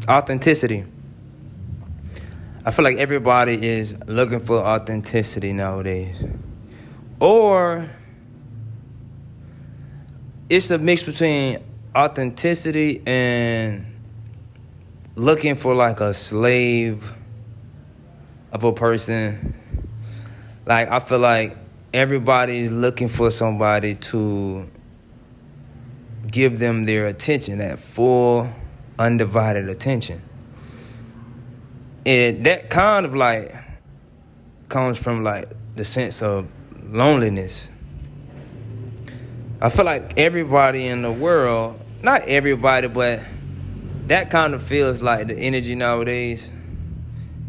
Authenticity. I feel like everybody is looking for authenticity nowadays. Or it's a mix between authenticity and looking for like a slave of a person. Like, I feel like everybody's looking for somebody to give them their attention, that full, undivided attention. And that kind of like comes from like the sense of loneliness. I feel like everybody in the world, not everybody, but that kind of feels like the energy nowadays.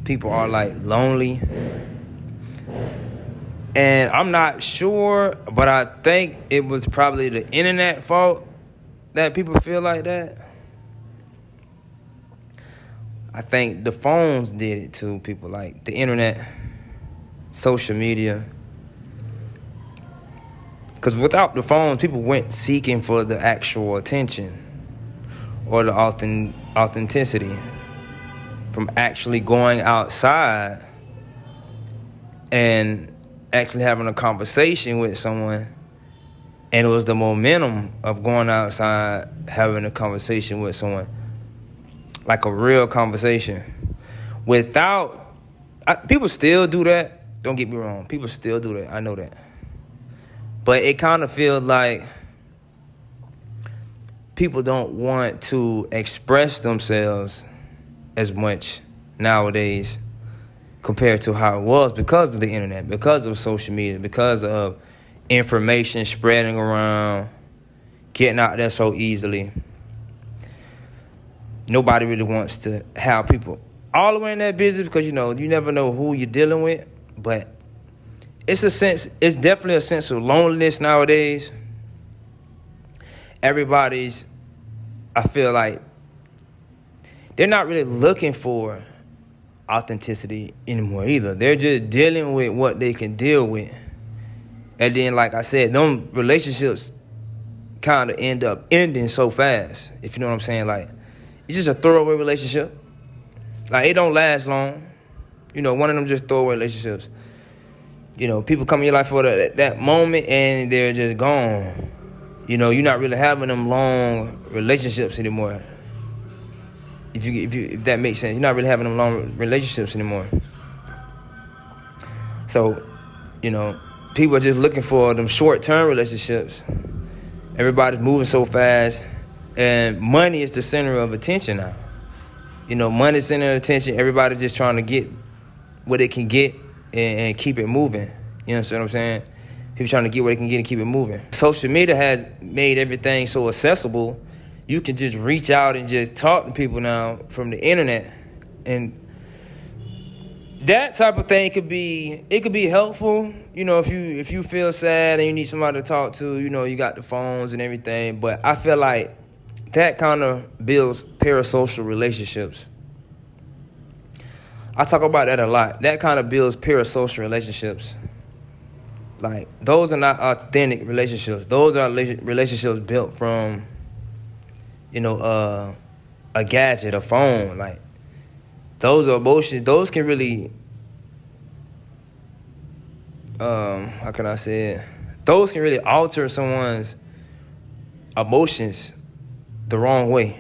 People are like lonely. And I'm not sure, but I think it was probably the internet fault that people feel like that. I think the phones did it to people, like the internet, social media. Because without the phones, people went seeking for the actual attention or the authenticity from actually going outside and actually having a conversation with someone. And it was the momentum of going outside, having a conversation with someone, like a real conversation. People still do that. Don't get me wrong. People still do that. I know that. But it kind of feels like people don't want to express themselves as much nowadays compared to how it was because of the internet, because of social media, because of information spreading around, getting out there so easily. Nobody really wants to have people all the way in that business because, you never know who you're dealing with. But it's definitely a sense of loneliness nowadays. I feel like they're not really looking for authenticity anymore either. They're just dealing with what they can deal with. And then, like I said, them relationships kind of end up ending so fast, if you know what I'm saying. Like, it's just a throwaway relationship. Like, it don't last long. One of them just throwaway relationships. People come in your life for that moment and they're just gone. You're not really having them long relationships anymore. If that makes sense, you're not really having them long relationships anymore. So, people are just looking for them short-term relationships. Everybody's moving so fast, and money is the center of attention now. Money's the center of attention. Everybody's just trying to get what they can get and keep it moving. You know what I'm saying? People trying to get what they can get and keep it moving. Social media has made everything so accessible. You can just reach out and just talk to people now from the internet. And that type of thing could be helpful. If you feel sad and you need somebody to talk to, you got the phones and everything. But I feel like that kind of builds parasocial relationships. I talk about that a lot. That kind of builds parasocial relationships. Like, those are not authentic relationships. Those are relationships built from, a gadget, a phone. Like, those are emotions. Those can really, how can I say it? Those can really alter someone's emotions the wrong way.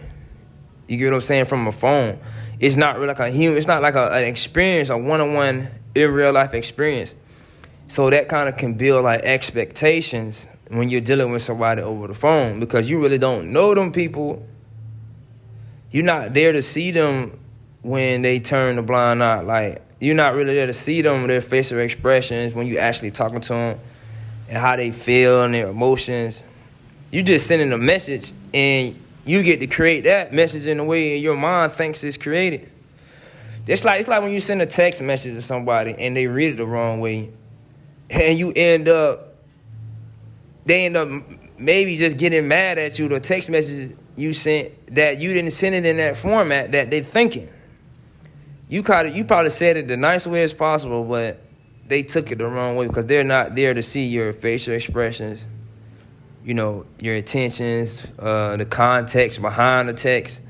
You get what I'm saying? From a phone. It's not really like a human. It's not like an experience, a one-on-one in real life experience. So that kind of can build like expectations when you're dealing with somebody over the phone, because you really don't know them people. You're not there to see them when they turn the blind eye. Like, you're not really there to see them, their facial expressions when you're actually talking to them and how they feel and their emotions. You just sending a message, and you get to create that message in the way your mind thinks it's created. It's like when you send a text message to somebody and they read it the wrong way, and they end up maybe just getting mad at you. The text message you sent, that you didn't send it in that format that they're thinking. You probably said it the nice way as possible, but they took it the wrong way because they're not there to see your facial expressions, your intentions, the context behind the text.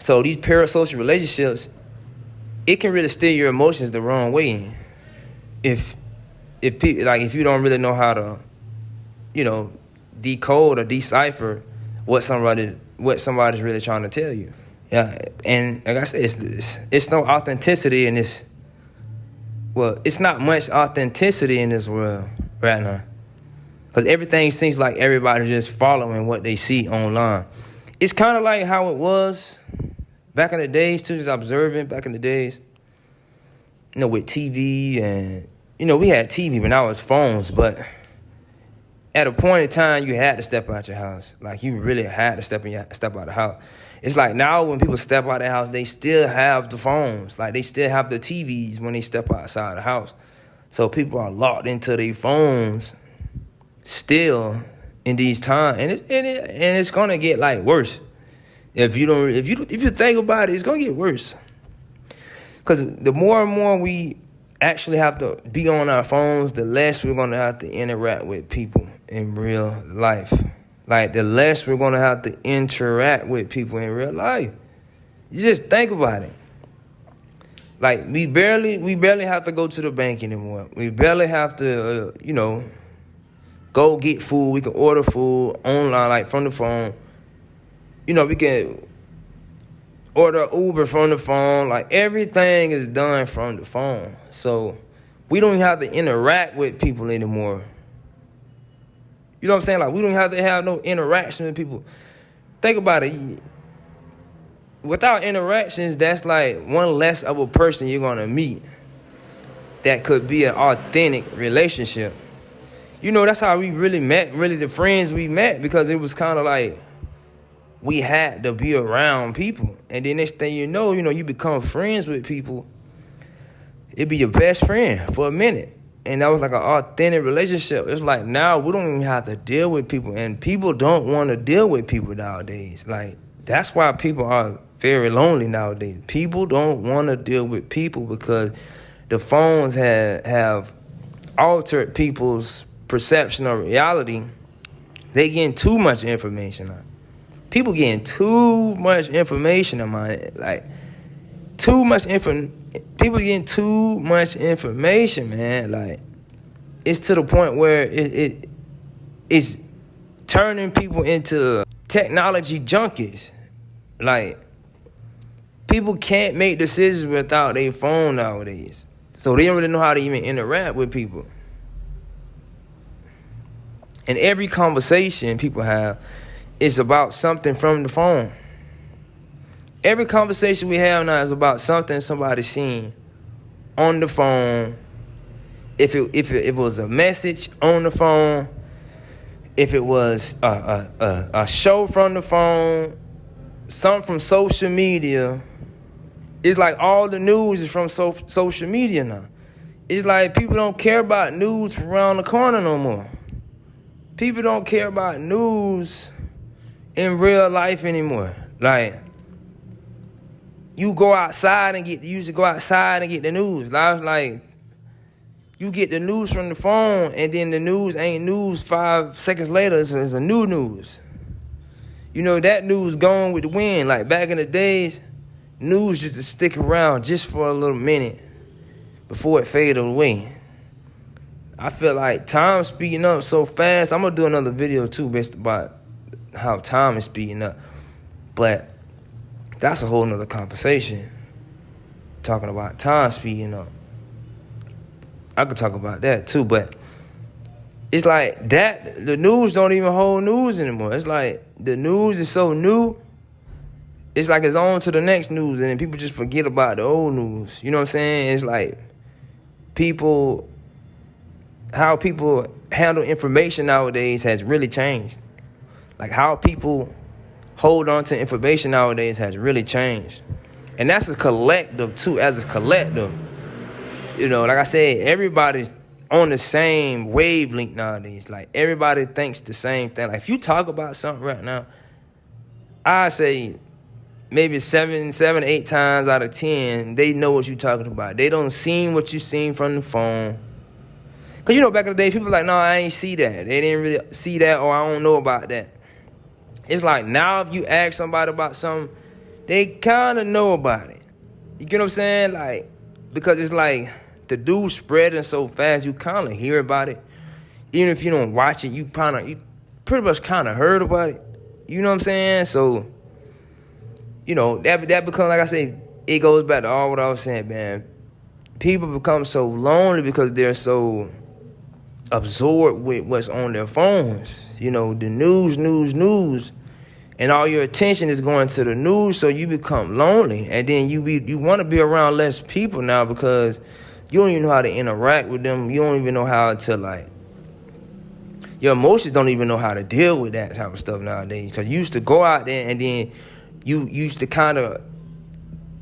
So these parasocial relationships, it can really steer your emotions the wrong way. If you don't really know how to, decode or decipher what somebody's really trying to tell you. Yeah, and like I said, it's no authenticity in this. Well, it's not much authenticity in this world right now, because everything seems like everybody just following what they see online. It's kind of like how it was back in the days too, just observing back in the days, with TV and, we had TV, but now it's phones. But at a point in time, you had to step out your house. Like, you really had to step out of the house. It's like now when people step out of the house, they still have the phones. Like, they still have the TVs when they step outside the house. So people are locked into their phones still in these times, and it's gonna get like worse. If you think about it, it's gonna get worse. Because the more and more we actually have to be on our phones, the less we're gonna have to interact with people in real life. Like, the less we're gonna have to interact with people in real life. You just think about it. Like, we barely have to go to the bank anymore. We barely have to, go get food. We can order food online, like from the phone. We can order Uber from the phone. Like, everything is done from the phone. So we don't have to interact with people anymore. You know what I'm saying? Like, we don't have to have no interaction with people. Think about it. Without interactions, that's like one less of a person you're going to meet that could be an authentic relationship. That's how we really met, really the friends we met, because it was kind of like we had to be around people. And then next thing you know, you become friends with people. It be your best friend for a minute. And that was like an authentic relationship. It's like now we don't even have to deal with people. And people don't want to deal with people nowadays. Like, that's why people are very lonely nowadays. People don't want to deal with people because the phones have altered people's perception of reality. They getting too much information on. People getting too much information on my, like, too much info. People getting too much information, man. Like, it's to the point where it's turning people into technology junkies. Like, people can't make decisions without their phone nowadays. So they don't really know how to even interact with people. And every conversation people have is about something from the phone. Every conversation we have now is about something somebody's seen on the phone. If it was a message on the phone, if it was a show from the phone, something from social media. It's like all the news is from social media now. It's like people don't care about news from around the corner no more. People don't care about news in real life anymore. Like, you go outside and used to go outside and get the news. Like, you get the news from the phone, and then the news ain't news 5 seconds later. It's a new news. That news gone with the wind. Like, back in the days, news used to stick around just for a little minute before it faded away. I feel like time's speeding up so fast. I'm going to do another video, too, based about how time is speeding up. But that's a whole nother conversation, talking about time speeding up. I could talk about that, too, but it's like that. The news don't even hold news anymore. It's like the news is so new. It's like it's on to the next news, and then people just forget about the old news. You know what I'm saying? It's like how people handle information nowadays has really changed. Like, how people hold on to information nowadays has really changed. And that's a collective, too, as a collective. Like I said, everybody's on the same wavelength nowadays. Like, everybody thinks the same thing. Like, if you talk about something right now, I say maybe 7, 8 times out of 10, they know what you're talking about. They don't see what you seen from the phone. Because, back in the day, people were like, no, I ain't see that. They didn't really see that, or I don't know about that. It's like now if you ask somebody about something, they kind of know about it. You get what I'm saying? Like, because it's like the dude spreading so fast, you kind of hear about it. Even if you don't watch it, you pretty much kind of heard about it. You know what I'm saying? So, that becomes, like I say, it goes back to all what I was saying, man. People become so lonely because they're so absorbed with what's on their phones. The news. And all your attention is going to the news, so you become lonely. And then you want to be around less people now because you don't even know how to interact with them. You don't even know how to, your emotions don't even know how to deal with that type of stuff nowadays. Because you used to go out there and then you used to kind of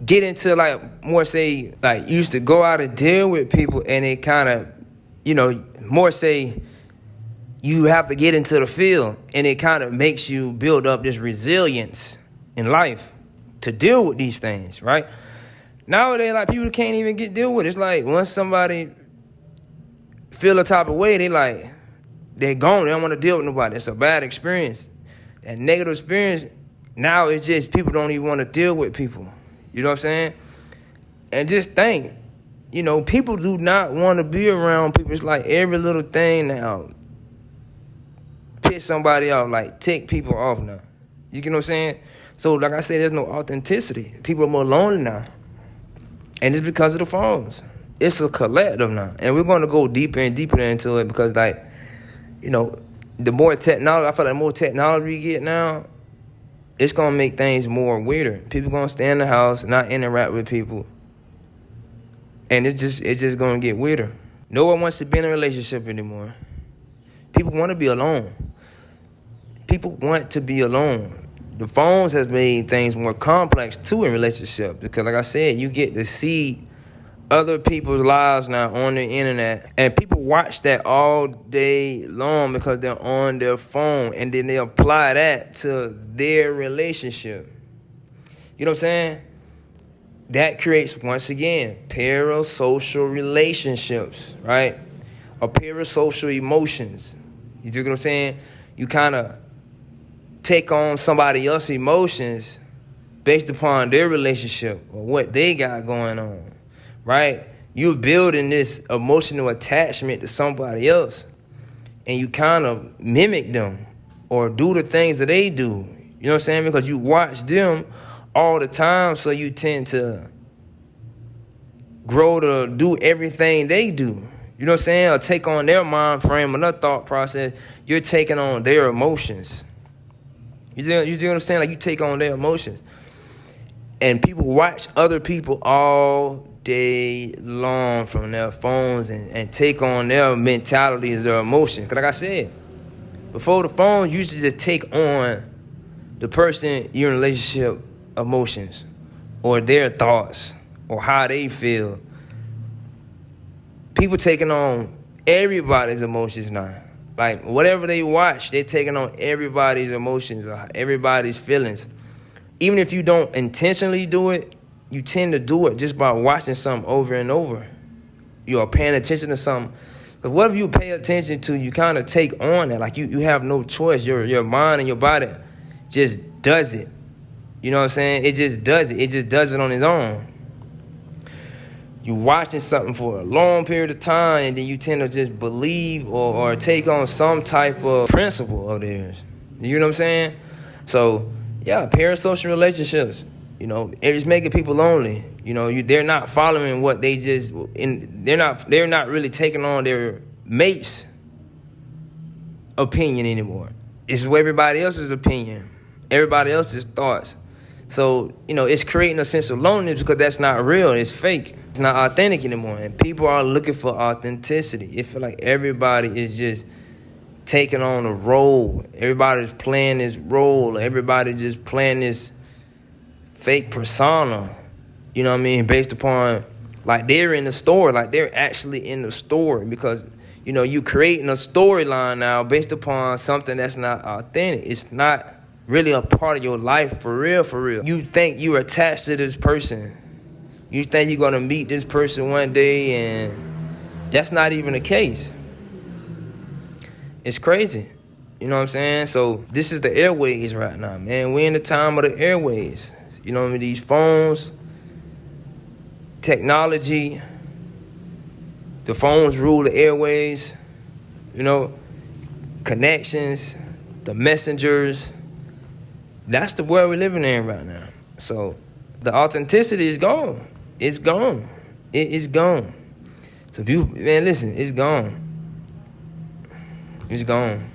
get into, you used to go out and deal with people and it kind of, more say, you have to get into the field, and it kind of makes you build up this resilience in life to deal with these things, right? Nowadays, people can't even deal with it. It's like once somebody feel a type of way, they're gone. They don't want to deal with nobody. It's a bad experience. That negative experience, now it's just people don't even want to deal with people. You know what I'm saying? And just think, people do not want to be around people. It's like every little thing now piss somebody off, tick people off now. You get what I'm saying? So, like I said, there's no authenticity. People are more lonely now. And it's because of the phones. It's a collective now. And we're going to go deeper and deeper into it because, the more technology, I feel like the more technology we get now, it's going to make things more weirder. People going to stay in the house, not interact with people. And it's just going to get weirder. No one wants to be in a relationship anymore. People want to be alone. People want to be alone. The phones has made things more complex, too, in relationships. Because, like I said, you get to see other people's lives now on the internet. And people watch that all day long because they're on their phone. And then they apply that to their relationship. You know what I'm saying? That creates, once again, parasocial relationships, right? Or parasocial emotions. You dig what I'm saying? You kind of take on somebody else's emotions based upon their relationship or what they got going on, right? You're building this emotional attachment to somebody else, and you kind of mimic them or do the things that they do. You know what I'm saying? Because you watch them all the time, so you tend to grow to do everything they do. You know what I'm saying? Or take on their mind frame, another thought process. You're taking on their emotions. You do what I'm saying? You take on their emotions. And people watch other people all day long from their phones and take on their mentalities, their emotions. Because like I said, before the phones, you used to just take on the person you're in a relationship emotions or their thoughts or how they feel. People taking on everybody's emotions now. Whatever they watch, they're taking on everybody's emotions or everybody's feelings. Even if you don't intentionally do it, you tend to do it just by watching something over and over. You're paying attention to something. Because whatever you pay attention to, you kind of take on that. You have no choice. Your mind and your body just does it. You know what I'm saying? It just does it. It just does it on its own. You watching something for a long period of time, and then you tend to just believe or take on some type of principle of theirs. You know what I'm saying? So, yeah, parasocial relationships, it's making people lonely. They're not following what they just, they're not really taking on their mate's opinion anymore. It's everybody else's opinion, everybody else's thoughts. So, it's creating a sense of loneliness because that's not real. It's fake. It's not authentic anymore. And people are looking for authenticity. It feels like everybody is just taking on a role. Everybody's playing this role. Everybody just playing this fake persona. You know what I mean? Based upon, they're in the store. They're actually in the store because, you creating a storyline now based upon something that's not authentic. It's not really a part of your life for real. You think you're attached to this person. You think you're going to meet this person one day, and that's not even the case. It's crazy. You know what I'm saying? So this is the airways right now, man. We're in the time of the airways. You know what I mean? These phones, technology, the phones rule the airways, you know, connections, the messengers. That's the world we're living in right now. So the authenticity is gone. It's gone. It is gone. So people, man, listen, it's gone. It's gone.